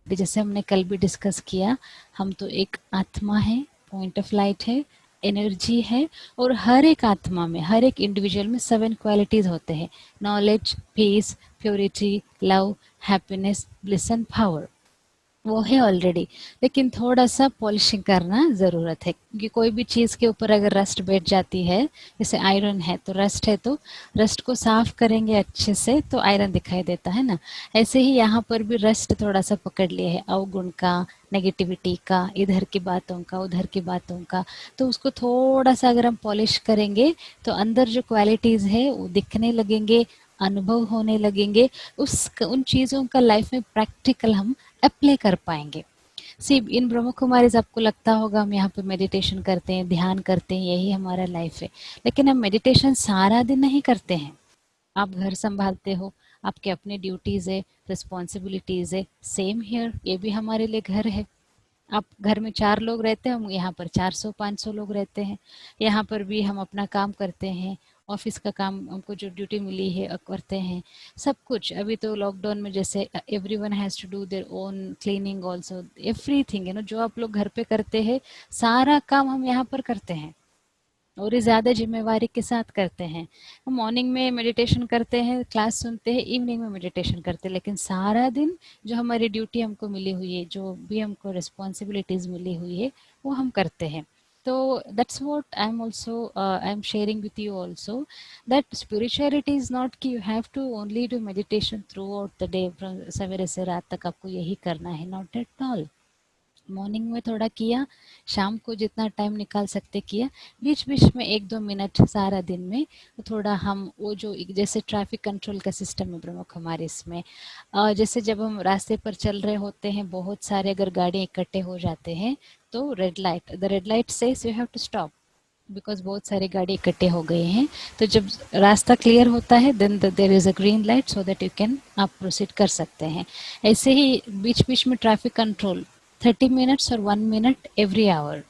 जैसे हमने कल भी डिस्कस किया, हम तो एक आत्मा है, पॉइंट ऑफ लाइट है, एनर्जी है, और हर एक आत्मा में, हर एक इंडिविजुअल में 7 क्वालिटीज होते हैं: knowledge, peace, purity, love, happiness, bliss and power. वो है ऑलरेडी, लेकिन थोड़ा सा पॉलिशिंग करना ज़रूरत है, क्योंकि कोई भी चीज़ के ऊपर अगर रस्ट बैठ जाती है, जैसे आयरन है तो रस्ट है, तो रस्ट को साफ करेंगे अच्छे से तो आयरन दिखाई देता है ना। ऐसे ही यहाँ पर भी रस्ट थोड़ा सा पकड़ लिया है, अवगुण का, नेगेटिविटी का, इधर की बातों का, उधर की बातों का, तो उसको थोड़ा सा अगर हम पॉलिश करेंगे तो अंदर जो क्वालिटीज़ है वो दिखने लगेंगे, अनुभव होने लगेंगे, उस उन चीज़ों का लाइफ में प्रैक्टिकल हम अप्लाई कर पाएंगे। सी इन ब्रह्म कुमारीज आपको लगता होगा हम यहाँ पे मेडिटेशन करते हैं, ध्यान करते हैं, यही हमारा लाइफ है, लेकिन हम मेडिटेशन सारा दिन नहीं करते हैं। आप घर संभालते हो, आपके अपने ड्यूटीज है, रिस्पॉन्सिबिलिटीज है, सेम हियर, ये भी हमारे लिए घर है। आप घर में 4 लोग रहते हैं, हम यहाँ पर 400-500 लोग रहते हैं। यहाँ पर भी हम अपना काम करते हैं, ऑफिस का काम हमको जो ड्यूटी मिली है करते हैं, सब कुछ। अभी तो लॉकडाउन में जैसे everyone has to do their own cleaning also, everything, जो आप लोग घर पे करते हैं, सारा काम हम यहाँ पर करते हैं और ये ज़्यादा जिम्मेवारी के साथ करते हैं। हम मॉर्निंग में मेडिटेशन करते हैं, क्लास सुनते हैं, इवनिंग में मेडिटेशन करते हैं, लेकिन सारा दिन जो हमारी ड्यूटी हमको मिली हुई है, जो भी हमको रिस्पॉन्सिबिलिटीज़ मिली हुई है, वो हम करते हैं। तो that's what I am sharing with you also, that spirituality is not कि you have to only do meditation throughout the day, सवेरे से रात तक आपको यही करना है, नॉट एट ऑल। मॉर्निंग में थोड़ा किया, शाम को जितना टाइम निकाल सकते किया, बीच बीच में 1-2 मिनट सारा दिन में थोड़ा हम वो जो जैसे ट्रैफिक कंट्रोल का सिस्टम है प्रमुख हमारे इसमें, जैसे जब हम रास्ते पर चल रहे होते हैं, बहुत सारे अगर गाड़ी इकट्ठे हो जाते हैं, तो red light says you have to stop, because बहुत सारी गाड़ी इकट्ठे हो गए हैं। तो जब रास्ता क्लियर होता है then there is a green light, so that you can आप प्रोसीड कर सकते हैं। ऐसे ही बीच बीच में ट्रैफिक कंट्रोल 30 मिनट्स और 1 मिनट एवरी आवर,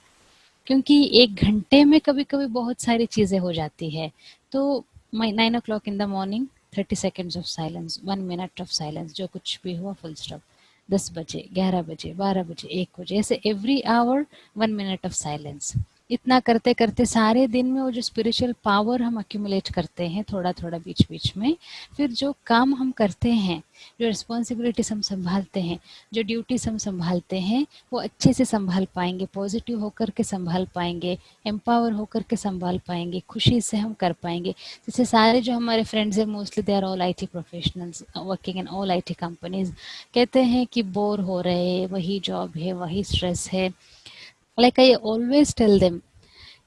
क्योंकि 1 घंटे में कभी कभी बहुत सारी चीज़ें हो जाती है। तो 9 o'clock in the morning 30 seconds of silence, 1 minute of silence, जो कुछ भी हुआ फुल स्टॉप। 10 बजे, 11 बजे, 12 बजे, 1 बजे, ऐसे every hour 1 minute of silence. इतना करते करते सारे दिन में वो जो स्पिरिचुअल पावर हम अक्यूमुलेट करते हैं थोड़ा थोड़ा बीच बीच में, फिर जो काम हम करते हैं, जो रिस्पॉन्सिबिलिटीज हम संभालते हैं, जो ड्यूटीज हम संभालते हैं, वो अच्छे से संभाल पाएंगे, पॉजिटिव होकर के संभाल पाएंगे, एम्पावर होकर के संभाल पाएंगे, खुशी से हम कर पाएंगे। जैसे सारे जो हमारे फ्रेंड्स हैं, mostly they are all IT professionals working in all IT companies, कहते हैं कि बोर हो रहे हैं, वही जॉब है, वही स्ट्रेस है। Like I always tell them,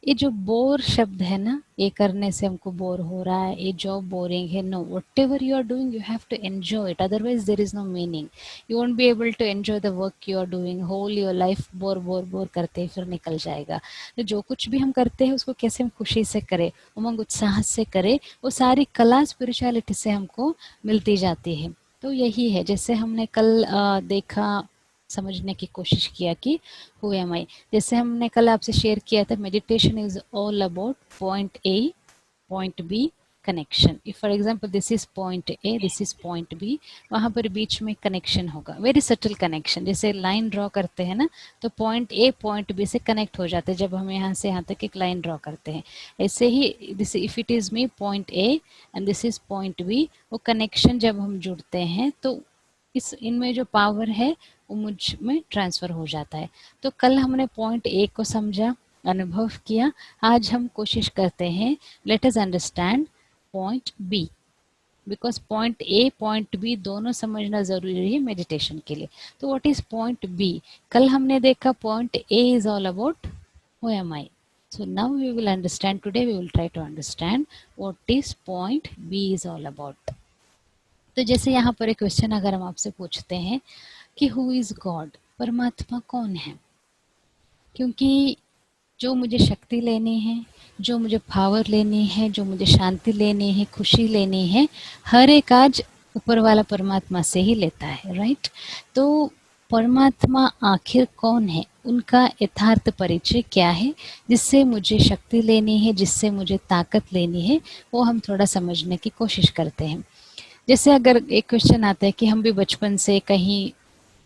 ये जो बोर शब्द है ना, ये करने से हमको बोर हो रहा है, ये जॉब बोरिंग है, no, whatever you are doing you have to enjoy it, otherwise there is no meaning. You won't be able to enjoy the work you are doing, whole your life bore bore bore करते ही फिर निकल जाएगा। तो जो कुछ भी हम करते हैं उसको कैसे हम खुशी से करें, उमंग उत्साह से करें, वो सारी कला स्पिरिचुअलिटी से हमको मिलती जाती है। तो यही है, जैसे हमने कल देखा, समझने की कोशिश किया कि हु एम आई, जैसे हमने कल आपसे शेयर किया था, meditation is all about point A, point B, connection. If for example this is point A, this is point B, वहां पर बीच में कनेक्शन होगा, वेरी सटल कनेक्शन, जैसे लाइन ड्रॉ करते हैं ना, तो पॉइंट ए पॉइंट बी से कनेक्ट हो जाते हैं जब हम यहाँ से यहाँ तक एक लाइन ड्रॉ करते हैं। ऐसे ही this, if it is me point A and this is point B, वो कनेक्शन जब हम जुड़ते हैं तो इस इनमें जो पावर है वो मुझ में ट्रांसफ़र हो जाता है। तो कल हमने पॉइंट ए को समझा, अनुभव किया, आज हम कोशिश करते हैं let us understand point B, because point A point B दोनों समझना ज़रूरी है मेडिटेशन के लिए। तो व्हाट इज़ पॉइंट बी? कल हमने देखा point A is all about who am I, so now we will understand, today we will try to understand what is point B is all about. तो जैसे यहाँ पर एक क्वेश्चन अगर हम आपसे पूछते हैं कि हु इज़ गॉड, परमात्मा कौन है? क्योंकि जो मुझे शक्ति लेनी है, जो मुझे पावर लेनी है, जो मुझे शांति लेनी है, खुशी लेनी है, हर एक आज ऊपर वाला परमात्मा से ही लेता है, राइट? तो परमात्मा आखिर कौन है, उनका यथार्थ परिचय क्या है, जिससे मुझे शक्ति लेनी है, जिससे मुझे ताकत लेनी है, वो हम थोड़ा समझने की कोशिश करते हैं। जैसे अगर एक क्वेश्चन आता है कि हम भी बचपन से कहीं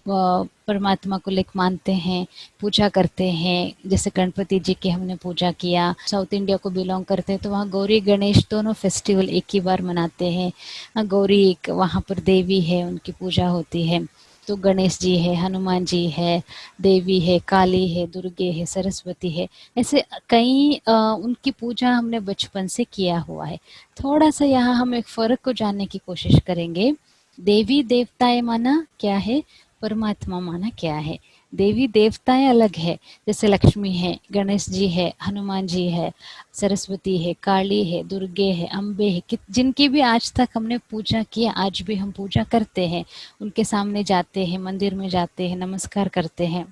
परमात्मा को लेक मानते हैं, पूजा करते हैं। जैसे गणपति जी की हमने पूजा किया। साउथ इंडिया को बिलोंग करते हैं तो वहाँ गौरी गणेश दोनों फेस्टिवल एक ही बार मनाते हैं। गौरी एक वहाँ पर देवी है, उनकी पूजा होती है। तो गणेश जी है, हनुमान जी है, देवी है, काली है, दुर्गे है, सरस्वती है। ऐसे कई उनकी पूजा हमने बचपन से किया हुआ है। थोड़ा सा यहाँ हम एक फर्क को जानने की कोशिश करेंगे। देवी देवताएं माना क्या है, परमात्मा माना क्या है। देवी देवताएं अलग है, जैसे लक्ष्मी है, गणेश जी है, हनुमान जी है, सरस्वती है, काली है, दुर्गे है, अम्बे है, जिनकी भी आज तक हमने पूजा की, आज भी हम पूजा करते हैं। उनके सामने जाते हैं, मंदिर में जाते हैं, नमस्कार करते हैं,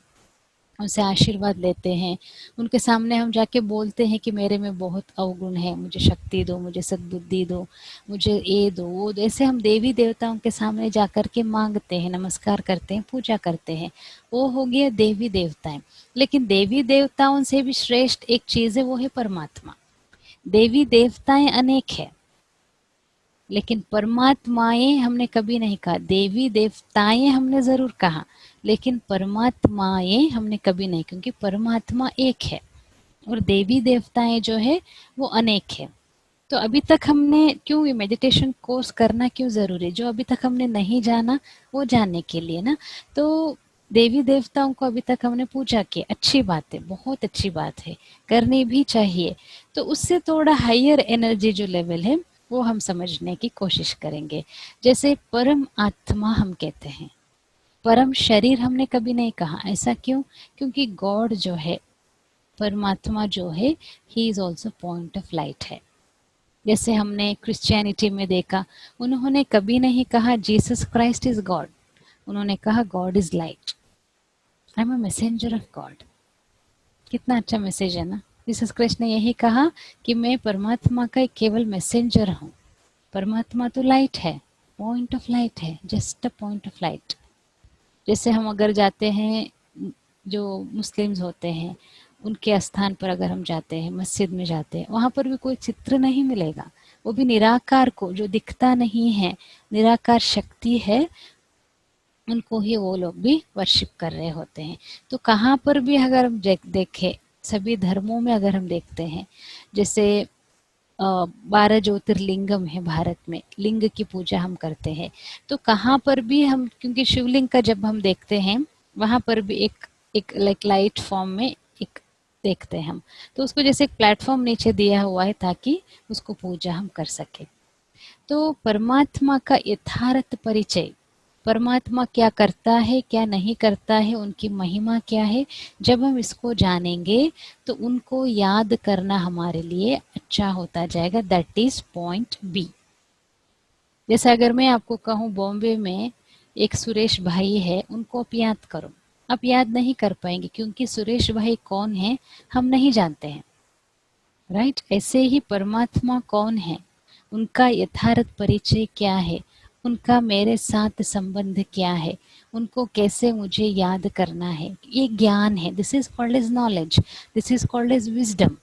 उनसे आशीर्वाद लेते हैं। उनके सामने हम जाके बोलते हैं कि मेरे में बहुत अवगुण है, मुझे शक्ति दो, मुझे सद्बुद्धि दो, मुझे ये दो वो दो। ऐसे हम देवी देवताओं के सामने जाकर के मांगते हैं, नमस्कार करते हैं, पूजा करते हैं। वो हो गया देवी देवताएं। लेकिन देवी देवताओं से भी श्रेष्ठ एक चीज है, वो है परमात्मा। देवी देवताएं अनेक है, लेकिन परमात्माएं हमने कभी नहीं कहा। देवी देवताएं हमने जरूर कहा, लेकिन परमात्माएं हमने कभी नहीं, क्योंकि परमात्मा एक है और देवी देवताएं जो है वो अनेक है। तो अभी तक हमने क्यों ये मेडिटेशन कोर्स करना क्यों जरूरी है, जो अभी तक हमने नहीं जाना वो जानने के लिए ना। तो देवी देवताओं को अभी तक हमने पूजा की, अच्छी बात है, बहुत अच्छी बात है, करनी भी चाहिए। तो उससे थोड़ा हायर एनर्जी जो लेवल है वो हम समझने की कोशिश करेंगे। जैसे परम आत्मा हम कहते हैं, परम शरीर हमने कभी नहीं कहा। ऐसा क्यों? क्योंकि गॉड जो है, परमात्मा जो है, he is also point of light है। जैसे हमने क्रिश्चियनिटी में देखा, उन्होंने कभी नहीं कहा जीसस क्राइस्ट इज गॉड, उन्होंने कहा God is light, I am a messenger of God. कितना अच्छा मैसेज है ना। जीसस क्राइस्ट ने यही कहा कि मैं परमात्मा का एक केवल मैसेंजर हूँ। परमात्मा तो लाइट है, पॉइंट ऑफ लाइट है, just a point of light. जैसे हम अगर जाते हैं, जो मुस्लिम्स होते हैं उनके स्थान पर अगर हम जाते हैं, मस्जिद में जाते हैं, वहां पर भी कोई चित्र नहीं मिलेगा, वो भी निराकार को, जो दिखता नहीं है, निराकार शक्ति है, उनको ही वो लोग भी वर्शिप कर रहे होते हैं। तो कहाँ पर भी अगर हम देखें, सभी धर्मों में अगर हम देखते हैं, जैसे 12 ज्योतिर्लिंगम है भारत में, लिंग की पूजा हम करते हैं। तो कहाँ पर भी हम, क्योंकि शिवलिंग का जब हम देखते हैं, वहां पर भी एक एक लाइक लाइट फॉर्म में एक देखते हैं हम। तो उसको जैसे एक प्लेटफॉर्म नीचे दिया हुआ है ताकि उसको पूजा हम कर सके। तो परमात्मा का यथार्थ परिचय, परमात्मा क्या करता है, क्या नहीं करता है, उनकी महिमा क्या है, जब हम इसको जानेंगे तो उनको याद करना हमारे लिए अच्छा होता जाएगा। That is point B. जैसे अगर मैं आपको कहूँ बॉम्बे में एक सुरेश भाई है, उनको आप याद करो, आप याद नहीं कर पाएंगे, क्योंकि सुरेश भाई कौन है हम नहीं जानते हैं। राइट? ऐसे ही परमात्मा कौन है, उनका यथार्थ परिचय क्या है, उनका मेरे साथ संबंध क्या है, उनको कैसे मुझे याद करना है, ये ज्ञान है। This is called as knowledge, this is called as wisdom.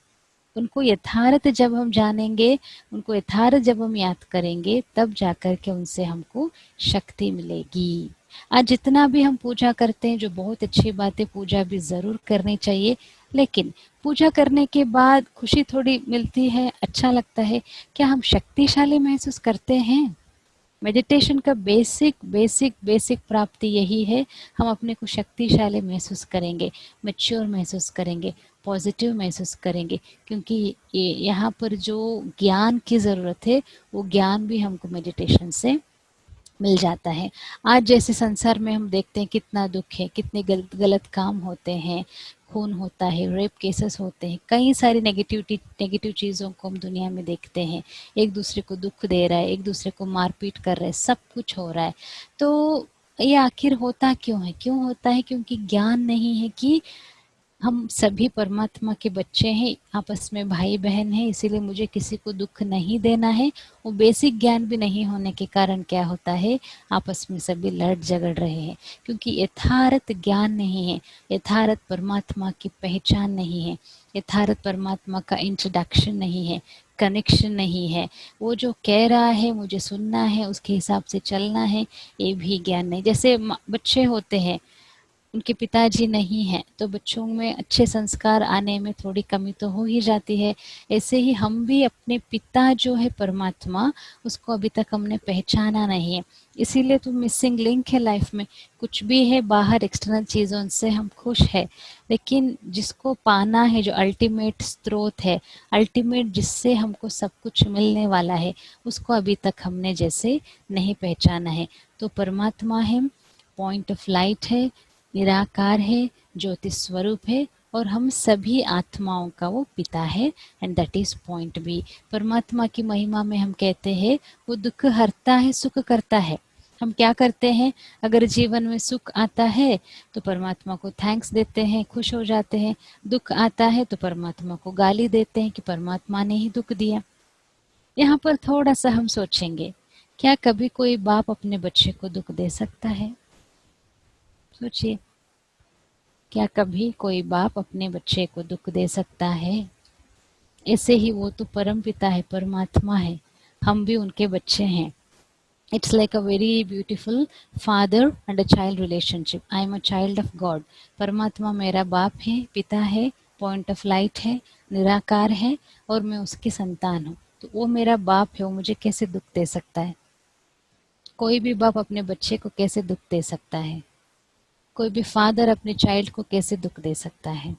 उनको यथार्थ जब हम जानेंगे, उनको यथार्थ जब हम याद करेंगे, तब जाकर के उनसे हमको शक्ति मिलेगी। आज जितना भी हम पूजा करते हैं, जो बहुत अच्छी बात है, पूजा भी जरूर करनी चाहिए, लेकिन पूजा करने के बाद खुशी थोड़ी मिलती है, अच्छा लगता है, क्या हम शक्तिशाली महसूस करते हैं? मेडिटेशन का बेसिक बेसिक बेसिक प्राप्ति यही है, हम अपने को शक्तिशाली महसूस करेंगे, मैच्योर महसूस करेंगे, पॉजिटिव महसूस करेंगे, क्योंकि ये यहाँ पर जो ज्ञान की ज़रूरत है, वो ज्ञान भी हमको मेडिटेशन से मिल जाता है। आज जैसे संसार में हम देखते हैं कितना दुख है, कितने गलत गलत काम होते हैं, खून होता है, रेप केसेस होते हैं, कई सारी नेगेटिव चीज़ों को हम दुनिया में देखते हैं। एक दूसरे को दुख दे रहा है, एक दूसरे को मारपीट कर रहे हैं, सब कुछ हो रहा है। तो ये आखिर होता क्यों है? क्यों होता है? क्योंकि ज्ञान नहीं है कि हम सभी परमात्मा के बच्चे हैं, आपस में भाई बहन हैं, इसीलिए मुझे किसी को दुख नहीं देना है। वो बेसिक ज्ञान भी नहीं होने के कारण क्या होता है, आपस में सभी लड़ झगड़ रहे हैं, क्योंकि यथार्थ ज्ञान नहीं है, यथार्थ परमात्मा की पहचान नहीं है, यथार्थ परमात्मा का इंट्रोडक्शन नहीं है, कनेक्शन नहीं है। वो जो कह रहा है मुझे सुनना है, उसके हिसाब से चलना है, ये भी ज्ञान नहीं। जैसे बच्चे होते हैं, उनके पिताजी नहीं हैं तो बच्चों में अच्छे संस्कार आने में थोड़ी कमी तो हो ही जाती है। ऐसे ही हम भी अपने पिता जो है परमात्मा, उसको अभी तक हमने पहचाना नहीं है, इसीलिए तो मिसिंग लिंक है लाइफ में। कुछ भी है बाहर एक्सटर्नल चीज़ों से हम खुश है, लेकिन जिसको पाना है, जो अल्टीमेट स्रोत है, अल्टीमेट जिससे हमको सब कुछ मिलने वाला है, उसको अभी तक हमने जैसे नहीं पहचाना है। तो परमात्मा है, पॉइंट ऑफ लाइट है, निराकार है, ज्योति स्वरूप है, और हम सभी आत्माओं का वो पिता है। And that is point B. परमात्मा की महिमा में हम कहते हैं वो दुख हरता है, सुख करता है। हम क्या करते हैं, अगर जीवन में सुख आता है तो परमात्मा को थैंक्स देते हैं, खुश हो जाते हैं। दुख आता है तो परमात्मा को गाली देते हैं कि परमात्मा ने ही दुख दिया। यहाँ पर थोड़ा सा हम सोचेंगे, क्या कभी कोई बाप अपने बच्चे को दुख दे सकता है? सोचिए, क्या कभी कोई बाप अपने बच्चे को दुख दे सकता है? ऐसे ही वो तो परम पिता है, परमात्मा है, हम भी उनके बच्चे हैं। It's like a very beautiful father and a child relationship. I am a child of God. परमात्मा मेरा बाप है, पिता है, पॉइंट ऑफ लाइट है, निराकार है, और मैं उसकी संतान हूँ। तो वो मेरा बाप है, वो मुझे कैसे दुख दे सकता है? कोई भी बाप अपने बच्चे को कैसे दुख दे सकता है? कोई भी फादर अपने चाइल्ड को कैसे दुख दे सकता है?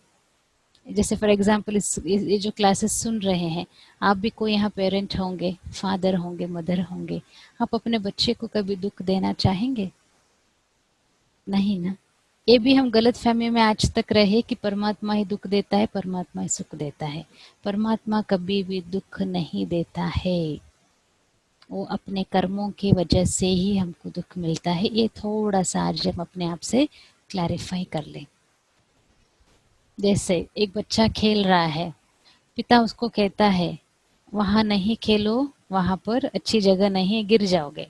जैसे फॉर एग्जांपल ये जो क्लासेस सुन रहे हैं, आप भी कोई यहाँ पेरेंट होंगे, फादर होंगे, मदर होंगे, आप अपने बच्चे को कभी दुख देना चाहेंगे? नहीं ना। ये भी हम गलत फहमी में आज तक रहे कि परमात्मा ही दुख देता है, परमात्मा ही सुख देता है। परमात्मा कभी भी दुख नहीं देता है, वो अपने कर्मों की वजह से ही हमको दुख मिलता है। ये थोड़ा सा आज हम अपने आप से क्लैरिफाई कर लें। जैसे एक बच्चा खेल रहा है, पिता उसको कहता है वहाँ नहीं खेलो, वहाँ पर अच्छी जगह नहीं है, गिर जाओगे।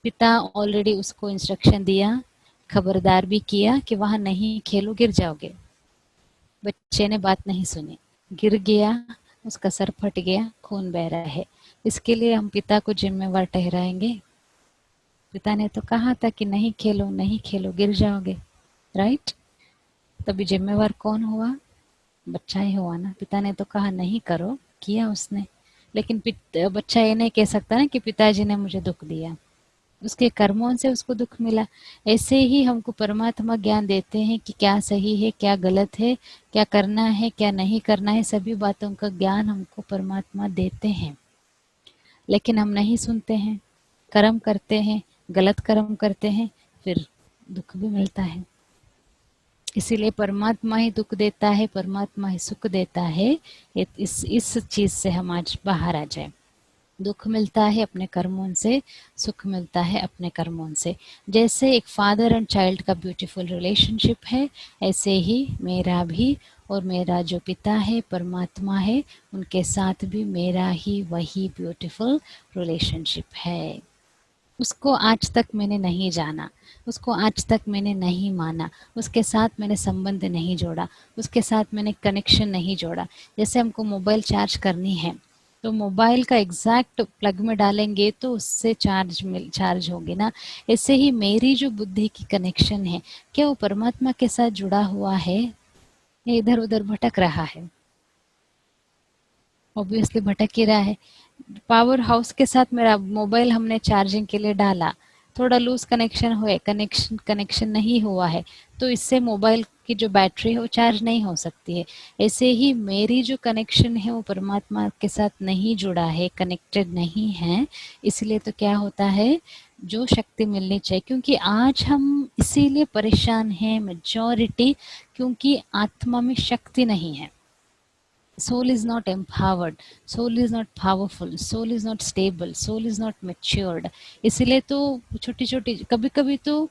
पिता ऑलरेडी उसको इंस्ट्रक्शन दिया, खबरदार भी किया कि वहाँ नहीं खेलो, गिर जाओगे। बच्चे ने बात नहीं सुनी, गिर गया, उसका सर फट गया, खून बह रहा है। इसके लिए हम पिता को जिम्मेवार ठहराएंगे? पिता ने तो कहा था कि नहीं खेलो, नहीं खेलो, गिर जाओगे, राइट? तभी जिम्मेवार कौन हुआ? बच्चा ही हुआ ना। पिता ने तो कहा नहीं करो, किया उसने। लेकिन बच्चा ये नहीं कह सकता ना कि पिताजी ने मुझे दुख दिया, उसके कर्मों से उसको दुख मिला। ऐसे ही हमको परमात्मा ज्ञान देते हैं कि क्या सही है, क्या गलत है, क्या करना है, क्या नहीं करना है, सभी बातों का ज्ञान हमको परमात्मा देते हैं। लेकिन हम नहीं सुनते हैं, कर्म करते हैं, गलत कर्म करते हैं, फिर दुख भी मिलता है। इसीलिए परमात्मा ही दुख देता है, परमात्मा ही सुख देता है। इस चीज से हम आज बाहर आ जाए। दुख मिलता है अपने कर्मों से, सुख मिलता है अपने कर्मों से। जैसे एक फादर एंड चाइल्ड का ब्यूटीफुल रिलेशनशिप है, ऐसे ही मेरा भी और मेरा जो पिता है परमात्मा है, उनके साथ भी मेरा ही वही ब्यूटीफुल रिलेशनशिप है। उसको आज तक मैंने नहीं जाना, उसको आज तक मैंने नहीं माना, उसके साथ मैंने संबंध नहीं जोड़ा, उसके साथ मैंने कनेक्शन नहीं जोड़ा। जैसे हमको मोबाइल चार्ज करनी है, तो मोबाइल का एग्जैक्ट प्लग में डालेंगे तो उससे चार्ज होगी ना। ऐसे ही मेरी जो बुद्धि की कनेक्शन है, क्या वो परमात्मा के साथ जुड़ा हुआ है या इधर उधर भटक रहा है? ऑब्वियसली भटक ही रहा है। पावर हाउस के साथ मेरा मोबाइल हमने चार्जिंग के लिए डाला, थोड़ा लूज कनेक्शन हुए, कनेक्शन कनेक्शन नहीं हुआ है, तो इससे मोबाइल की जो बैटरी है वो चार्ज नहीं हो सकती है। ऐसे ही मेरी जो कनेक्शन है वो परमात्मा के साथ नहीं जुड़ा है, कनेक्टेड नहीं है। इसलिए तो क्या होता है, जो शक्ति मिलनी चाहिए, क्योंकि आज हम इसीलिए परेशान हैं मेजॉरिटी, क्योंकि आत्मा में शक्ति नहीं है। soul is not empowered, soul is not powerful, soul is not stable, soul is not matured। इसीलिए तो छोटी छोटी, कभी कभी तो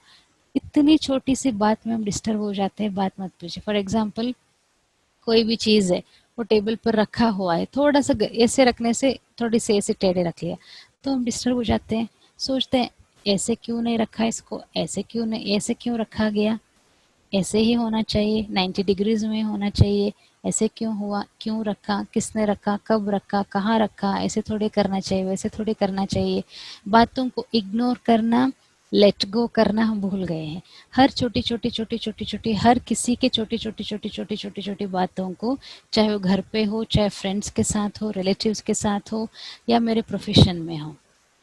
इतनी छोटी सी बात में हम डिस्टर्ब हो जाते हैं, बात मत पूछिए। फॉर एग्जाम्पल कोई भी चीज़ है वो टेबल पर रखा हुआ है, थोड़ा सा ऐसे रखने से, थोड़ी सी ऐसे टेढ़े रख लिया तो हम डिस्टर्ब हो जाते हैं, सोचते हैं ऐसे क्यों नहीं रखा इसको, ऐसे क्यों नहीं, ऐसे क्यों रखा गया, ऐसे ही होना चाहिए, 90 डिग्रीज में होना चाहिए, ऐसे क्यों हुआ, क्यों रखा, किसने रखा, कब रखा, कहाँ रखा, ऐसे थोड़े करना चाहिए, वैसे थोड़े करना चाहिए। बातों को इग्नोर करना, लेट गो करना हम भूल गए हैं। हर छोटी छोटी छोटी छोटी छोटी, हर किसी के छोटी छोटी छोटी छोटी छोटी छोटी बातों को, चाहे वो घर पे हो, चाहे फ्रेंड्स के साथ हो, रिलेटिव्स के साथ हो, या मेरे प्रोफेशन में हो,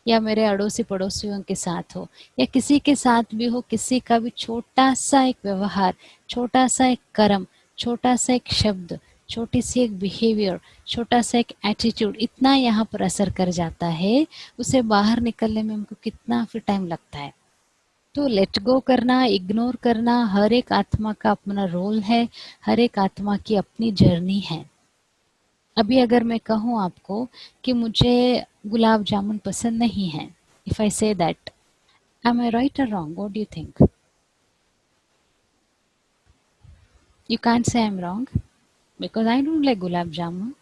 या मेरे अड़ोसी पड़ोसियों के साथ हो, या किसी के साथ भी हो, किसी का भी छोटा सा एक व्यवहार, छोटा सा एक कर्म, छोटा सा एक शब्द, छोटी सी एक बिहेवियर, छोटा सा एक एटीट्यूड, इतना यहाँ पर असर कर जाता है, उसे बाहर निकलने में हमको कितना फिर टाइम लगता है। तो लेट गो करना, इग्नोर करना, हर एक आत्मा का अपना रोल है, हर एक आत्मा की अपनी जर्नी है। अभी अगर मैं कहूँ आपको कि मुझे गुलाब जामुन पसंद नहीं है, if I say that, am I right or wrong? What do you think? You can't say I'm wrong because I don't like gulab jamun.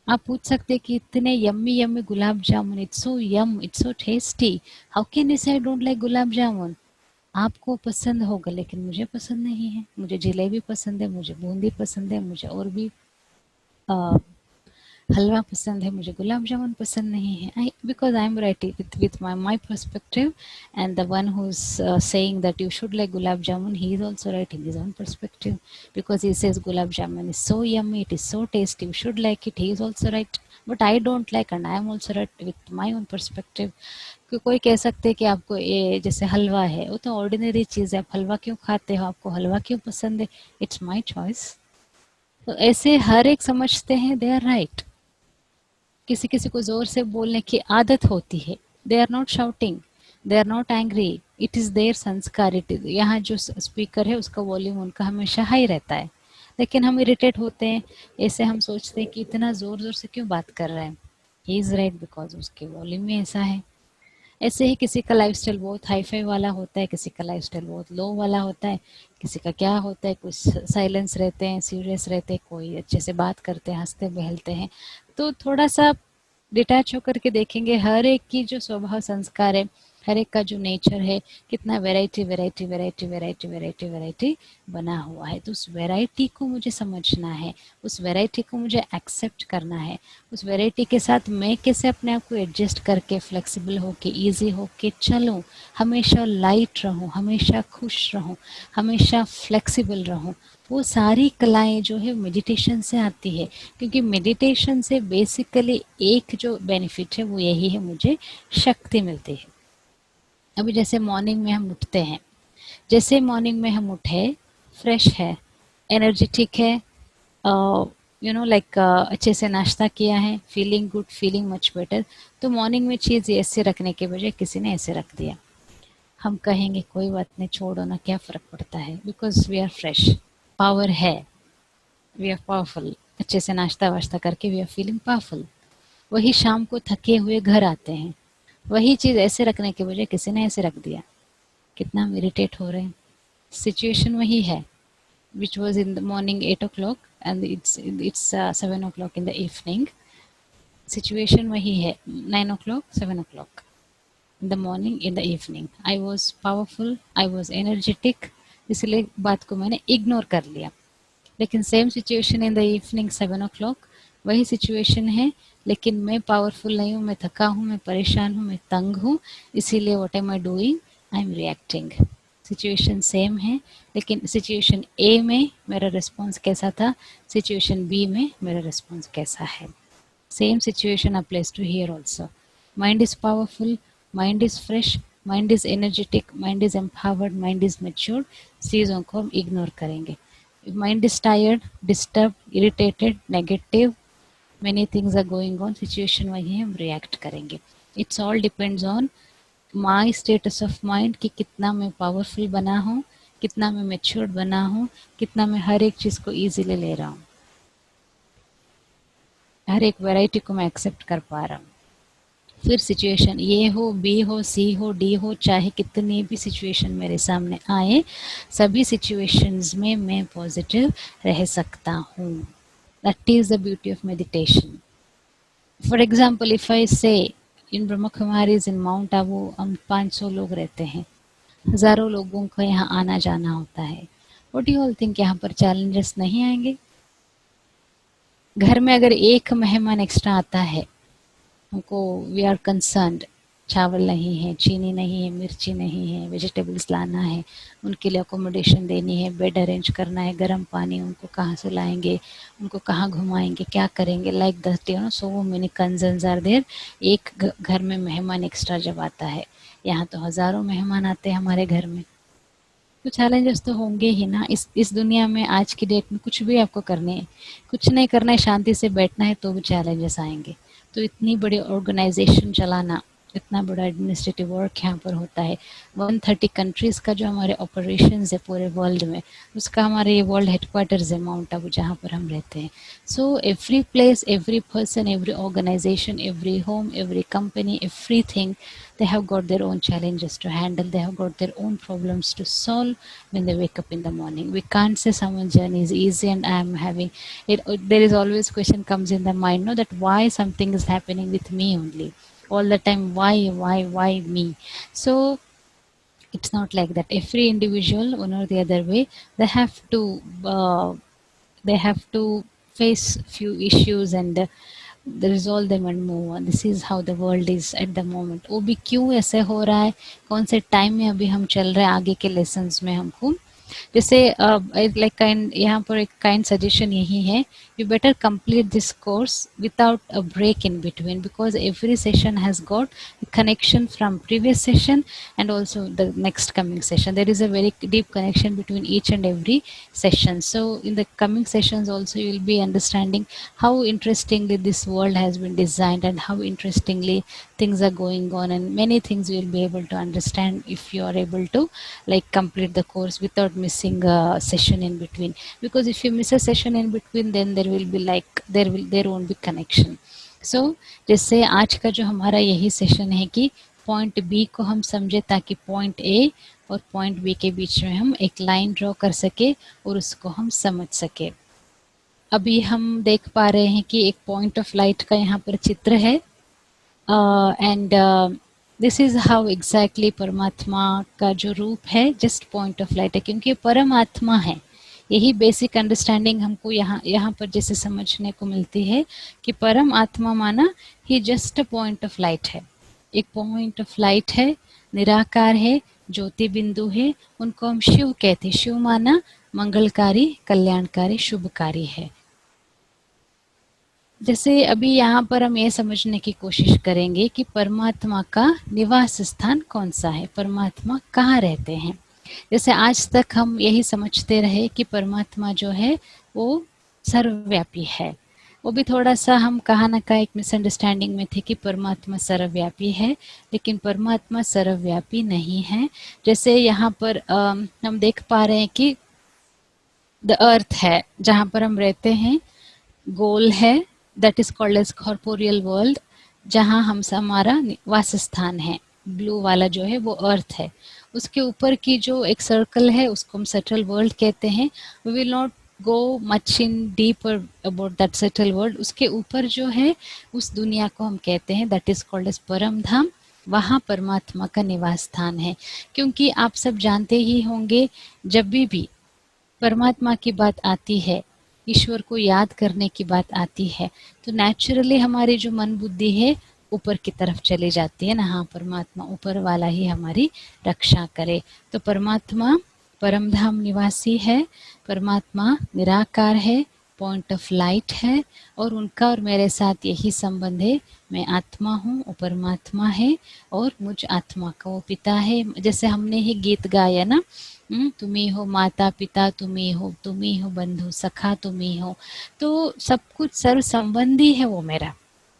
आप पूछ सकते हैं कि इतने yummy yummy gulab jamun, it's so yum, it's so tasty, how can you say I don't like gulab jamun? आपको पसंद होगा लेकिन मुझे पसंद नहीं है। मुझे जलेबी पसंद है, मुझे बूंदी पसंद है, मुझे और भी हलवा पसंद है, मुझे गुलाब जामुन पसंद नहीं है। I because I am writing with my perspective, and the one who's saying that you should like gulab jamun, he is also writing his own perspective, because he says gulab jamun is so yummy, it is so tasty, you should like it, he is also right, but I don't like, and I am also right with my own perspective. कोई कह सकते हैं कि आपको ये जैसे हलवा है, वो तो ऑर्डिनरी चीज़ है, आप हलवा क्यों खाते हो, आपको हलवा क्यों पसंद है, इट्स माई चॉइस। तो ऐसे हर एक समझते हैं दे आर राइट। किसी किसी को जोर से बोलने की आदत होती है, they are not shouting, they are not angry, it is their sanskar, it is, यहाँ जो स्पीकर है उसका वॉल्यूम उनका हमेशा हाई रहता है, लेकिन हम इरिटेट होते हैं, ऐसे हम सोचते हैं कि इतना जोर जोर से क्यों बात कर रहे हैं, ही इज़ राइट बिकॉज उसके वॉल्यूम ही ऐसा है। ऐसे ही किसी का लाइफस्टाइल बहुत हाई फाई वाला होता है, किसी का लाइफस्टाइल बहुत लो वाला होता है, किसी का क्या होता है, कुछ साइलेंस रहते हैं, सीरियस रहते हैं, कोई अच्छे से बात करते हैं, हंसते बहलते हैं। तो थोड़ा सा डिटैच होकर के देखेंगे हर एक की जो स्वभाव संस्कार है, हर एक का जो नेचर है, कितना variety variety variety variety variety variety बना हुआ है। तो उस वैरायटी को मुझे समझना है, उस वैरायटी को मुझे एक्सेप्ट करना है, उस वैरायटी के साथ मैं कैसे अपने आप को एडजस्ट करके फ्लेक्सिबल होके ईजी होके चलूँ, हमेशा लाइट रहूँ, हमेशा खुश रहूँ, हमेशा फ्लेक्सिबल रहूँ। वो सारी कलाएं जो है मेडिटेशन से आती है, क्योंकि मेडिटेशन से बेसिकली एक जो बेनिफिट है वो यही है, मुझे शक्ति मिलती है। अभी जैसे मॉर्निंग में हम उठते हैं, जैसे मॉर्निंग में हम उठे, फ्रेश है, एनर्जेटिक है, यू नो लाइक अच्छे से नाश्ता किया है, feeling good, feeling much better, तो मॉर्निंग में चीज़ ऐसे रखने के बजाय किसी ने ऐसे रख दिया, हम कहेंगे कोई बात नहीं, छोड़ो ना, क्या फ़र्क पड़ता है, because we are fresh, power है, वी आर पावरफुल, अच्छे से नाश्ता वाश्ता करके वी आर फीलिंग पावरफुल। वही शाम को थके हुए घर आते हैं, वही चीज़ ऐसे रखने के बजाय किसी ने ऐसे रख दिया, कितना हम इरिटेट हो रहे हैं। सिचुएशन वही है, which was in the morning 8 o'clock and it's 7 o'clock in the evening, situation वही है, 9 o'clock 7 o'clock in the morning in the evening, I was powerful, I was energetic, इसलिए बात को मैंने इग्नोर कर लिया। लेकिन same situation in the evening 7 o'clock, वही सिचुएशन है, लेकिन मैं पावरफुल नहीं हूँ, मैं थका हूँ, मैं परेशान हूँ, मैं तंग हूँ, इसीलिए what am I doing, I am reacting. Situation same है, लेकिन सिचुएशन ए में मेरा रिस्पॉन्स कैसा था, सिचुएशन बी में मेरा रिस्पॉन्स कैसा है। Same situation applies to here also. Mind is powerful, mind is fresh, mind is energetic, mind is empowered, mind is matured, चीज़ों को हम इग्नोर करेंगे। Mind is tired, disturbed, irritated, negative, many things are going on, situation वही हम react करेंगे। It's all depends on my status of mind कि कितना मैं powerful बना हूँ, कितना मैं matured बना हूँ, कितना मैं हर एक चीज़ को easily ले रहा हूँ, हर एक variety को मैं accept कर पा रहा हूँ। फिर सिचुएशन ए हो, बी हो, सी हो, डी हो, चाहे कितनी भी सिचुएशन मेरे सामने आए, सभी सिचुएशंस में मैं पॉजिटिव रह सकता हूँ. That is the beauty of meditation. For example if I से इन ब्रह्म कुमारीज इन माउंट आबू हम 500 लोग रहते हैं, हजारों लोगों को यहाँ आना जाना होता है. व्हाट यू ऑल थिंक, यहाँ पर चैलेंजेस नहीं आएंगे? घर में अगर एक मेहमान एक्स्ट्रा आता है, हमको वी आर कंसर्न्ड, चावल नहीं है, चीनी नहीं है, मिर्ची नहीं है, वेजिटेबल्स लाना है, उनके लिए अकोमोडेशन देनी है, बेड अरेंज करना है, गर्म पानी, उनको कहाँ से लाएंगे, उनको कहाँ घुमाएंगे, क्या करेंगे, like that you know so many concerns are there. एक घर में मेहमान एक्स्ट्रा जब आता है, यहाँ तो हजारों मेहमान आते हैं हमारे घर में, तो चैलेंजेस तो होंगे ही ना. इस दुनिया में आज की डेट में कुछ भी आपको करने है, कुछ नहीं करना है, शांति से बैठना है, तो भी चैलेंजेस आएंगे. तो इतनी बड़ी ऑर्गेनाइजेशन चलाना, इतना बड़ा एडमिनिस्ट्रेटिव वर्क यहाँ पर होता है. 130 कंट्रीज का जो हमारे ऑपरेशंस है पूरे वर्ल्ड में, उसका हमारे ये वर्ल्ड हेडक्वार्टर्स है माउंट आबू जहाँ पर हम रहते हैं. So every place, every person, every organisation, every home, every company, everything, they have got their own challenges to handle, they have got their own problems to solve when they wake up in the morning. We can't say someone's journey is easy and I am having it. There is always question comes in the mind, no, that why something is happening with me only all the time, why me. So it's not like that. Every individual one or the other way, they have to uh, they have to face few issues and resolve them and move on. This is how the world is at the moment. वो भी क्यों ऐसे हो रहा है, कौन से time में अभी हम चल रहे हैं, आगे के लेसन्स में हमको जैसे लाइक काइंड, यहाँ पर एक काइंड सजेशन यही है, you better complete this course without a break in between, because every session has got connection from previous session and also the next coming session. There is a very deep connection between each and every session. So in the coming sessions also you will be understanding how interestingly this world has been designed and how interestingly things are going on, and many things you will be able to understand if you are able to like complete the course without missing a session in between. Because if you miss a session in between, then there will be like there won't be connection. सो जैसे आज का जो हमारा यही session है कि point B को हम समझे ताकि पॉइंट ए और पॉइंट बी के बीच में हम एक लाइन ड्रॉ कर सके और उसको हम समझ सके. अभी हम देख पा रहे हैं कि एक पॉइंट ऑफ लाइट का यहाँ पर चित्र है and this is how exactly परमात्मा का जो रूप है जस्ट पॉइंट ऑफ लाइट है, क्योंकि परमात्मा है. यही बेसिक अंडरस्टैंडिंग हमको यहाँ पर जैसे समझने को मिलती है कि परम आत्मा माना ही just a point of light है, एक पॉइंट ऑफ लाइट है, निराकार है, ज्योति बिंदु है, उनको हम शिव कहते हैं. शिव माना मंगलकारी, कल्याणकारी, शुभकारी है. जैसे अभी यहाँ पर हम ये समझने की कोशिश करेंगे कि परमात्मा का निवास स्थान कौन सा है, परमात्मा कहाँ रहते हैं. जैसे आज तक हम यही समझते रहे कि परमात्मा जो है वो सर्वव्यापी है. वो भी थोड़ा सा हम कहा ना कहा एक मिसअंडरस्टैंडिंग में थे कि परमात्मा सर्वव्यापी है, लेकिन परमात्मा सर्वव्यापी नहीं है. जैसे यहाँ पर हम देख पा रहे हैं कि द अर्थ है जहाँ पर हम रहते हैं, गोल है, that is called as corporeal world, जहाँ हम हमारा वास स्थान है. ब्लू वाला जो है वो अर्थ है, उसके ऊपर की जो एक सर्कल है उसको हम सटल वर्ल्ड कहते हैं. We will not go much in deeper about that subtle world. उसके ऊपर जो है उस दुनिया को हम कहते हैं दैट इज कॉल्ड एज परम धाम. वहाँ परमात्मा का निवास स्थान है. क्योंकि आप सब जानते ही होंगे, जब भी परमात्मा की बात आती है, ईश्वर को याद करने की बात आती है, तो नेचुरली हमारी जो मन बुद्धि है ऊपर की तरफ चली जाती है ना. हाँ, परमात्मा ऊपर वाला ही हमारी रक्षा करे. तो परमात्मा परम धाम निवासी है, परमात्मा निराकार है, पॉइंट ऑफ लाइट है, और उनका और मेरे साथ यही संबंध है. मैं आत्मा हूँ, वो परमात्मा है, और मुझ आत्मा का वो पिता है. जैसे हमने ही गीत गाया ना, तुम्ही हो माता पिता, तुम्ही हो बंधु सखा, तुम्ही हो. तो सब कुछ सर्व संबंधी है वो मेरा.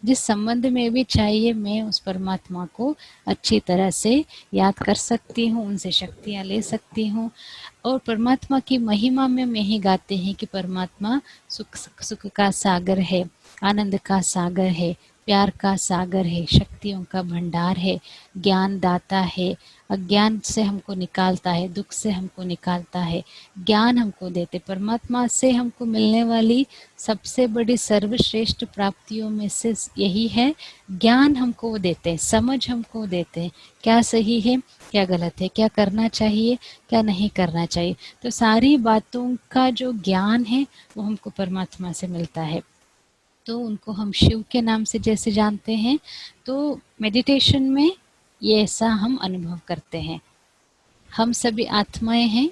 जिस संबंध में भी चाहिए मैं उस परमात्मा को अच्छी तरह से याद कर सकती हूँ, उनसे शक्तियाँ ले सकती हूँ. और परमात्मा की महिमा में मैं ही गाते हैं कि परमात्मा सुख सुख का सागर है, आनंद का सागर है, प्यार का सागर है, शक्तियों का भंडार है, ज्ञान दाता है, अज्ञान से हमको निकालता है, दुख से हमको निकालता है, ज्ञान हमको देते। परमात्मा से हमको मिलने वाली सबसे बड़ी सर्वश्रेष्ठ प्राप्तियों में से यही है, ज्ञान हमको वो देते हैं, समझ हमको देते हैं, क्या सही है क्या गलत है, क्या करना चाहिए क्या नहीं करना चाहिए। तो सारी बातों का जो ज्ञान है वो हमको परमात्मा से मिलता है। तो उनको हम शिव के नाम से जैसे जानते हैं, तो मेडिटेशन में ये ऐसा हम अनुभव करते हैं। हम सभी आत्माएं हैं,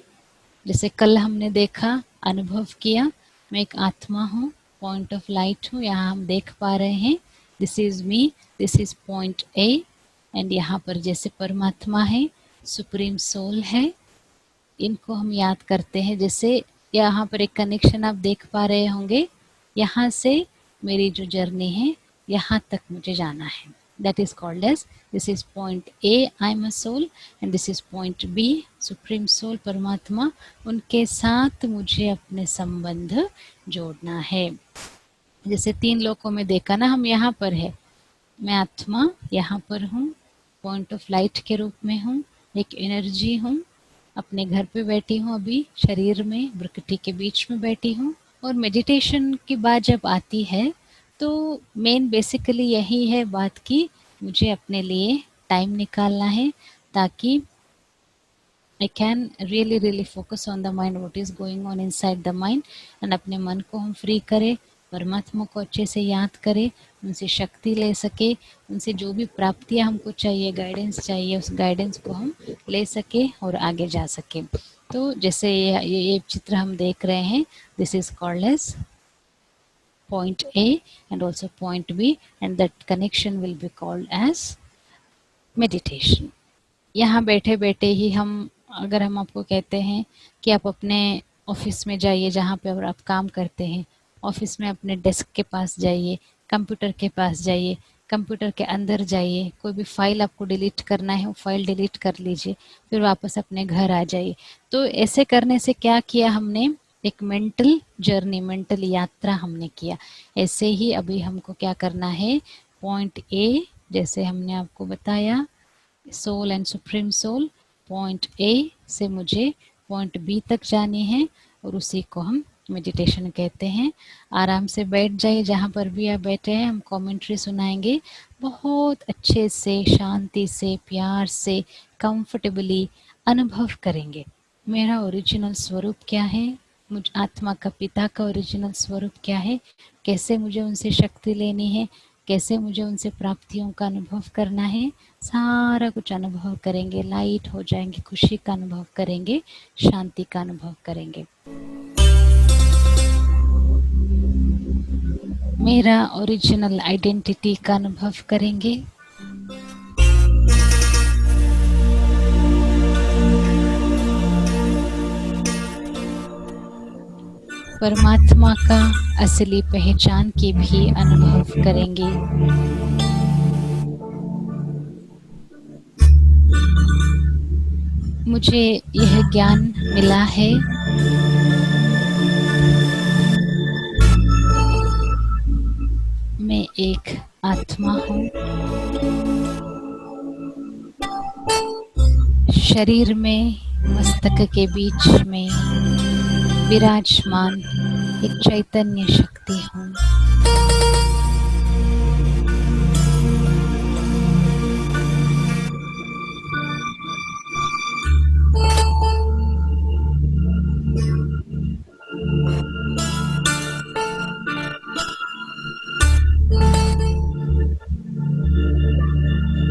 जैसे कल हमने देखा, अनुभव किया, मैं एक आत्मा हूँ, पॉइंट ऑफ लाइट हूँ, यहाँ हम देख पा रहे हैं, this is me, this is point A. And यहाँ पर जैसे परमात्मा है, सुप्रीम सोल है, इनको हम याद करते हैं। जैसे यहाँ पर एक कनेक्शन आप देख पा रहे होंगे, यहाँ से मेरी जो जर्नी है यहाँ तक मुझे जाना है, that is called as, this is point A, I am a soul, and this is point B, supreme soul परमात्मा, उनके साथ मुझे अपने संबंध जोड़ना है। जैसे 3 लोकों में देखा ना, हम यहाँ पर है, मैं आत्मा यहाँ पर हूँ, पॉइंट ऑफ लाइट के रूप में हूँ, एक एनर्जी हूँ, अपने घर पे बैठी हूँ, अभी शरीर में प्रकृति के बीच में बैठी हूँ। और मेडिटेशन की बात जब आती है तो मेन बेसिकली यही है बात कि मुझे अपने लिए टाइम निकालना है, ताकि I can really focus on the mind, what is going on inside the mind, and अपने मन को हम फ्री करें, परमात्मा को अच्छे से याद करें, उनसे शक्ति ले सके, उनसे जो भी प्राप्तियाँ हमको चाहिए, गाइडेंस चाहिए, उस गाइडेंस को हम ले सके और आगे जा सके। तो जैसे ये चित्र हम देख रहे हैं, this is called as point A and also point B, and that connection will be called as meditation. यहाँ बैठे बैठे ही हम, अगर हम आपको कहते हैं कि आप अपने ऑफिस में जाइए, जहाँ पे आप काम करते हैं, ऑफिस में अपने डेस्क के पास जाइए, कंप्यूटर के पास जाइए, कंप्यूटर के अंदर जाइए, कोई भी फाइल आपको डिलीट करना है वो फाइल डिलीट कर लीजिए, फिर वापस अपने घर आ जाइए। तो ऐसे करने से क्या किया हमने, एक मेंटल जर्नी, मेंटल यात्रा हमने किया। ऐसे ही अभी हमको क्या करना है, पॉइंट ए, जैसे हमने आपको बताया, soul and supreme soul, point A से मुझे पॉइंट बी तक जानी है, और उसी को हम मेडिटेशन कहते हैं। आराम से बैठ जाइए, जहाँ पर भी आप बैठे हैं, हम कमेंट्री सुनाएंगे, बहुत अच्छे से, शांति से, प्यार से, कंफर्टेबली अनुभव करेंगे मेरा ओरिजिनल स्वरूप क्या है, मुझ आत्मा का पिता का ओरिजिनल स्वरूप क्या है, कैसे मुझे उनसे शक्ति लेनी है, कैसे मुझे उनसे प्राप्तियों का अनुभव करना है, सारा कुछ अनुभव करेंगे, लाइट हो जाएंगे, खुशी का अनुभव करेंगे, शांति का अनुभव करेंगे। मेरा ओरिजिनल आइडेंटिटी का अनुभव करेंगे। परमात्मा का असली पहचान की भी अनुभव करेंगे। मुझे यह ज्ञान मिला है मैं एक आत्मा हूँ, शरीर में मस्तक के बीच में विराजमान एक चैतन्य शक्ति हूँ।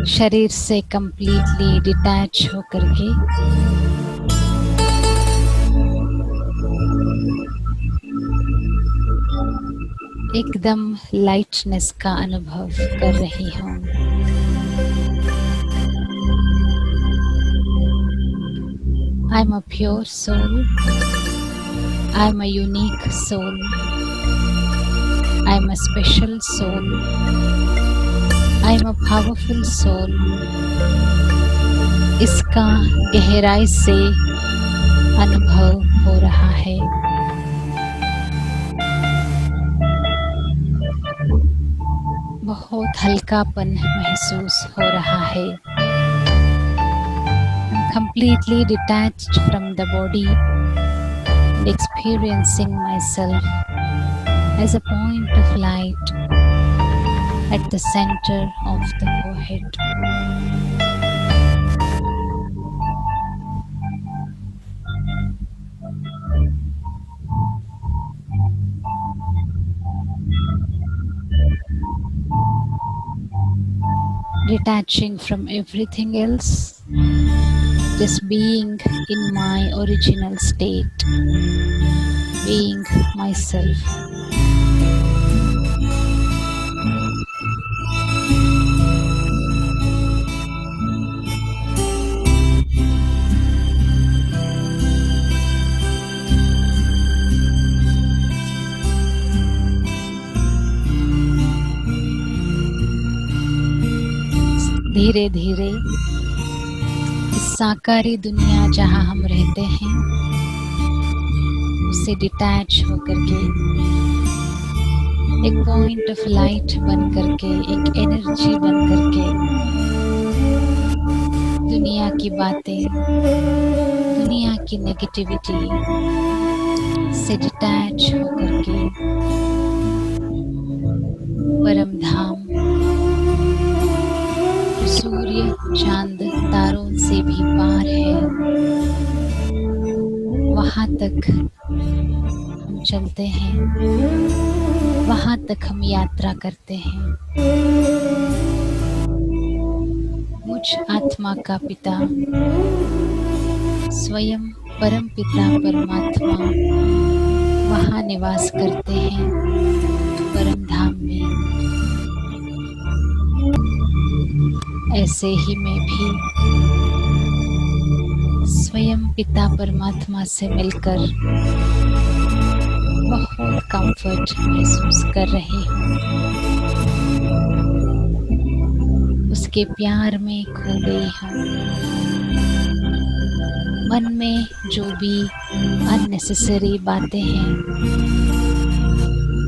शरीर से कंप्लीटली डिटैच होकर के एकदम लाइटनेस का अनुभव कर रही हूँ। I am a pure soul. I am a unique soul. I am a special soul. I am a powerful soul. इसका गहराई से अनुभव हो रहा है। बहुत हल्कापन महसूस हो रहा है। I'm completely detached from the body and experiencing myself as a point of light at the center of the forehead. Detaching from everything else, just being in my original state, being myself. धीरे धीरे इस साकारी दुनिया जहाँ हम रहते हैं उससे detach होकर के एक पॉइंट ऑफ लाइट बन करके, एक एनर्जी बन करके दुनिया की बातें, दुनिया की नेगेटिविटी से डिटैच होकर के परम धाम, सूर्य चांद तारों से भी पार है, वहाँ तक हम चलते हैं, वहाँ तक हम यात्रा करते हैं। मुझ आत्मा का पिता स्वयं परम पिता परमात्मा वहाँ निवास करते हैं परम धाम में। ऐसे ही मैं भी स्वयं पिता परमात्मा से मिलकर बहुत कंफर्ट महसूस कर रही हूँ। उसके प्यार में खो गई हूँ। मन में जो भी अननेसेसरी बातें हैं,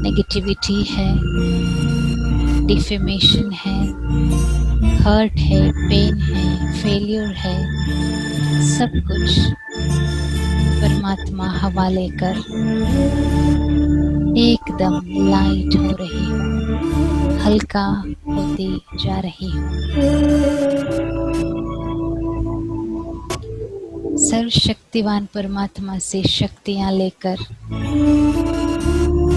नेगेटिविटी है, डिफेमेशन है, हर्ट है, पेन है, फेलियर है, सब कुछ परमात्मा हवाले कर एकदम लाइट हो रही हूँ, हल्का होती जा रही हूँ। सर्वशक्तिवान परमात्मा से शक्तियाँ लेकर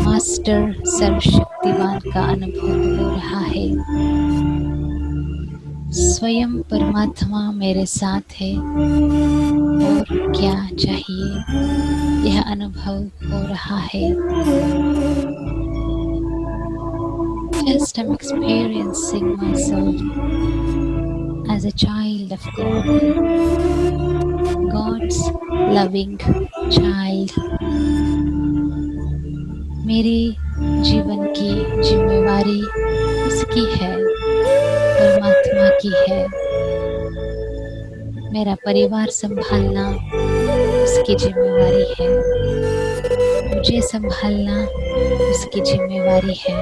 मास्टर सर्वशक्तिवान का अनुभव हो रहा है। स्वयं परमात्मा मेरे साथ है और क्या चाहिए, यह अनुभव हो रहा है। Just I'm experiencing myself as a child of God, God's loving child. मेरी जीवन की जिम्मेवारी उसकी है, परमात्मा की है। मेरा परिवार संभालना उसकी जिम्मेवारी है, मुझे संभालना उसकी जिम्मेवारी है।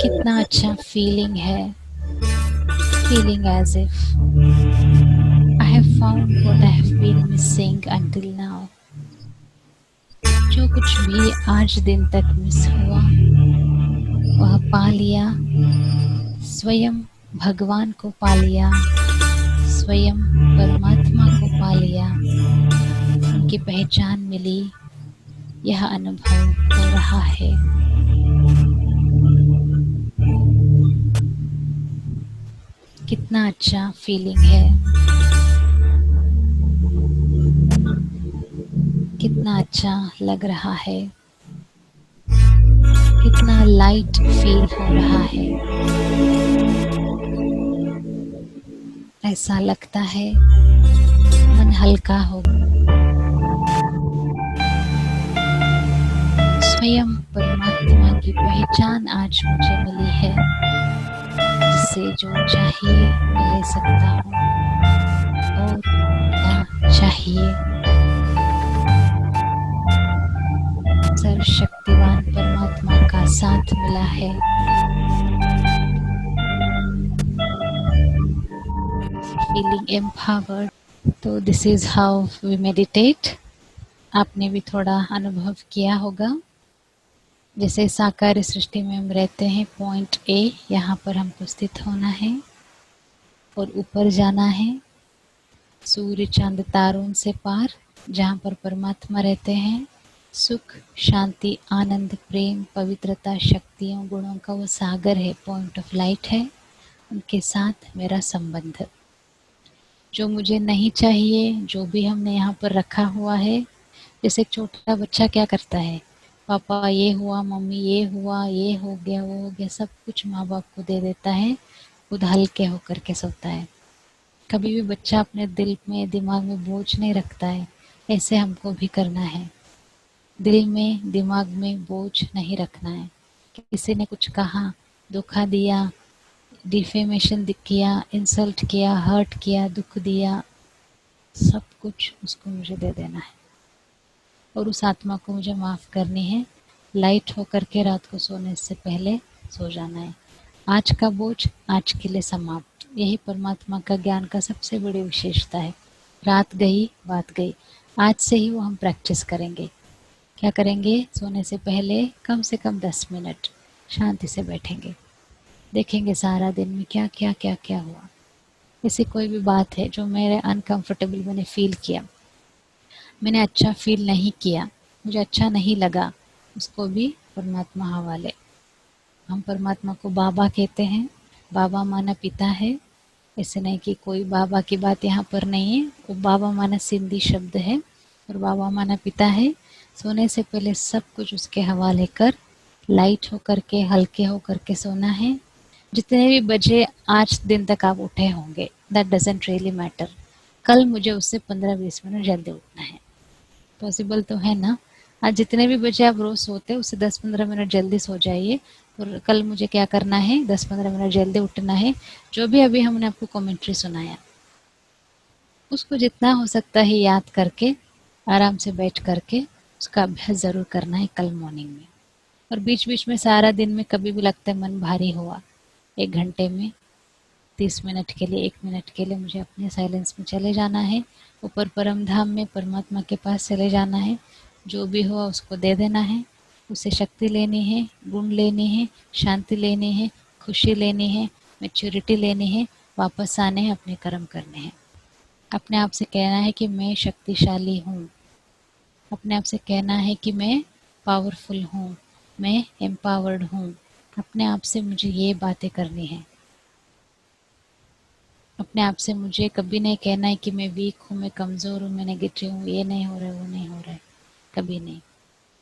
कितना अच्छा फीलिंग है, feeling as if I have found what I have been missing until now. जो कुछ भी आज दिन तक मिस हुआ वह पा लिया, स्वयं भगवान को पा लिया, स्वयं परमात्मा को पा लिया, उनकी पहचान मिली, यह अनुभव हो रहा है। कितना अच्छा फीलिंग है, कितना अच्छा लग रहा है, कितना लाइट फील हो रहा है। ऐसा लगता है मन हल्का हो। स्वयं परमात्मा की पहचान आज मुझे मिली है, जिससे जो चाहिए ले सकता हूँ और क्या चाहिए। सर्वशक्तिवान परमात्मा का साथ मिला है। Feeling empowered. तो this is how we meditate. आपने भी थोड़ा अनुभव किया होगा। जैसे साकार सृष्टि में हम रहते हैं, पॉइंट ए, यहाँ पर हमको स्थित होना है और ऊपर जाना है सूर्य चांद तारों से पार, जहाँ पर परमात्मा रहते हैं। सुख, शांति, आनंद, प्रेम, पवित्रता, शक्तियों, गुणों का वो सागर है, पॉइंट ऑफ लाइट है। उनके साथ मेरा संबंध, जो मुझे नहीं चाहिए, जो भी हमने यहाँ पर रखा हुआ है। जैसे एक छोटा बच्चा क्या करता है, पापा ये हुआ, मम्मी ये हुआ, ये हो गया, वो हो गया, सब कुछ माँ बाप को दे देता है, खुद हल्के होकर के सोता है। कभी भी बच्चा अपने दिल में, दिमाग में बोझ नहीं रखता है। ऐसे हमको भी करना है। दिल में, दिमाग में बोझ नहीं रखना है। किसी ने कुछ कहा, धोखा दिया, डिफेमेशन किया, इंसल्ट किया, हर्ट किया, दुख दिया, सब कुछ उसको मुझे दे देना है और उस आत्मा को मुझे माफ़ करनी है। लाइट होकर के रात को सोने से पहले सो जाना है। आज का बोझ आज के लिए समाप्त। यही परमात्मा का ज्ञान का सबसे बड़ी विशेषता है। रात गई, बात गई। आज से ही वो हम प्रैक्टिस करेंगे। क्या करेंगे? सोने से पहले कम से कम 10 मिनट शांति से बैठेंगे, देखेंगे सारा दिन में क्या क्या क्या क्या हुआ। ऐसी कोई भी बात है जो मेरे अनकंफर्टेबल मैंने फील किया, मैंने अच्छा फील नहीं किया, मुझे अच्छा नहीं लगा, उसको भी परमात्मा हवाले। हम परमात्मा को बाबा कहते हैं। बाबा माना पिता है। ऐसे नहीं कि कोई बाबा की बात यहाँ पर नहीं है। वो बाबा माना सिंधी शब्द है और बाबा माना पिता है। सोने से पहले सब कुछ उसके हवाले कर, लाइट होकर के, हल्के होकर के सोना है। जितने भी बजे आज दिन तक आप उठे होंगे, दैट डजेंट रियली मैटर। कल मुझे उससे 15-20 मिनट जल्दी उठना है। पॉसिबल तो है ना? आज जितने भी बजे आप रोज सोते हैं उससे 10-15 मिनट जल्दी सो जाइए और कल मुझे क्या करना है, 10-15 मिनट जल्दी उठना है। जो भी अभी हमने आपको कमेंट्री सुनाया उसको जितना हो सकता है याद करके आराम से बैठ करके उसका अभ्यास ज़रूर करना है कल मॉर्निंग में। और बीच बीच में सारा दिन में कभी भी लगता है मन भारी हुआ, 1 घंटे में 30 मिनट के लिए, 1 मिनट के लिए मुझे अपने साइलेंस में चले जाना है, ऊपर परम धाम में परमात्मा के पास चले जाना है। जो भी हुआ उसको दे देना है, उसे शक्ति लेनी है, गुण लेनी है, शांति लेनी है, खुशी लेनी है, मैच्योरिटी लेनी है, वापस आने हैं, अपने कर्म करने हैं। अपने आप से कहना है कि मैं शक्तिशाली हूँ। अपने आप से कहना है कि मैं पावरफुल हूँ, मैं एम्पावर्ड हूँ। अपने आप से मुझे ये बातें करनी है। अपने आप से मुझे कभी नहीं कहना है कि मैं वीक हूँ, मैं कमज़ोर हूँ, मैं नेगेटिव हूँ, ये नहीं हो रहा है, वो नहीं हो रहा है, कभी नहीं।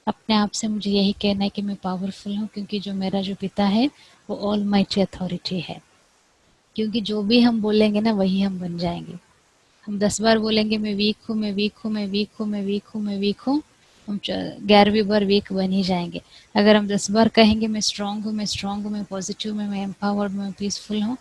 अपने आप से मुझे यही कहना है कि मैं पावरफुल हूँ, क्योंकि जो मेरा जो पिता है वो ऑल माइटी अथॉरिटी है। क्योंकि जो भी हम बोलेंगे ना वही हम बन जाएंगे। हम 10 बार बोलेंगे मैं वीक हूँ, मैं वीक हूँ, मैं वीक हूँ, मैं वीक हूँ, मैं वीक हूँ, हम 11वीं बार वीक बन ही जाएंगे। अगर हम 10 बार कहेंगे मैं स्ट्रांग हूँ, मैं स्ट्रांग हूँ, मैं पॉजिटिव हूँ, मैं एम्पावर्ड, मैं पीसफुल हूँ,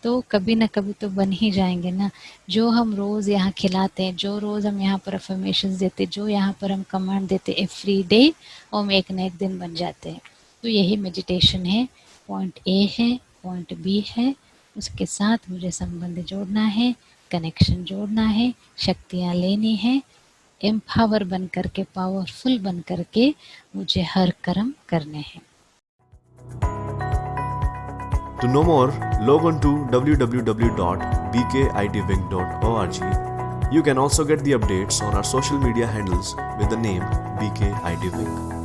तो कभी ना कभी तो बन ही जाएंगे ना। जो हम रोज़ यहाँ खिलाते हैं, जो रोज़ हम यहाँ पर अफर्मेशंस देते, जो यहाँ पर हम कमांड देते एवरी डे, और हम एक न एक दिन बन जाते हैं। तो यही मेडिटेशन है। पॉइंट ए है, पॉइंट बी है, उसके साथ मुझे संबंध जोड़ना है, कनेक्शन जोड़ना है, शक्तियाँ लेनी है, एम्पावर बन करके, पावरफुल बन करके मुझे हर कर्म करने हैं। To know more, log on to www.bkidwing.org. You can also get the updates on our social media handles with the name BK ID Wing.